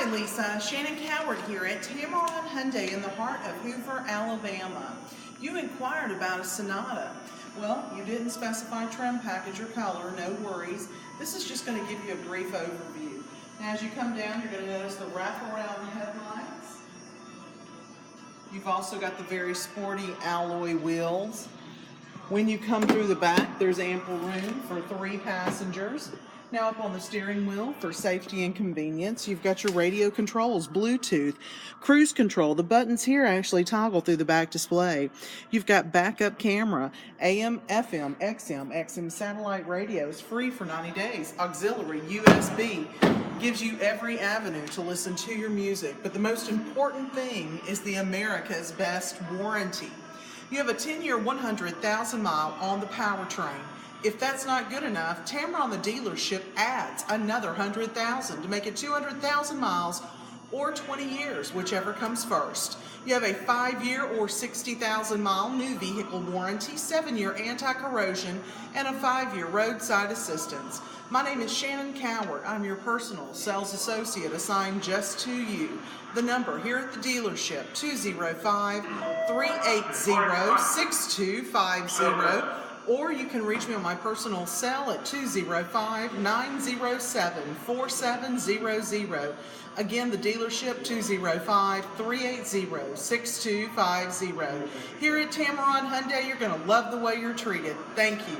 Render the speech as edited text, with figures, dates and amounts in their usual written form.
Hi Lisa, Shannon Coward here at Tameron Hyundai in the heart of Hoover, Alabama. You inquired about a Sonata. Well, you didn't specify trim, package, or color, no worries. This is just going to give you a brief overview. Now as you come down, you're going to notice the wraparound headlights. You've also got the very sporty alloy wheels. When you come through the back, there's ample room for 3 passengers. Now up on the steering wheel for safety and convenience, you've got your radio controls, Bluetooth, cruise control. The buttons here actually toggle through the back display. You've got backup camera, AM, FM, XM satellite radios, free for 90 days, auxiliary, USB, gives you every avenue to listen to your music. But the most important thing is the America's Best warranty. You have a 10-year, 100,000-mile on the powertrain. If that's not good enough, Tameron the dealership adds another 100,000 to make it 200,000 miles or 20 years, whichever comes first. You have a 5-year or 60,000-mile new vehicle warranty, 7-year anti-corrosion, and a 5-year roadside assistance. My name is Shannon Coward. I'm your personal sales associate assigned just to you. The number here at the dealership, 205-380-6250. Or you can reach me on my personal cell at 205-907-4700. Again, the dealership, 205-380-6250. Here at Tameron Hyundai, you're going to love the way you're treated. Thank you.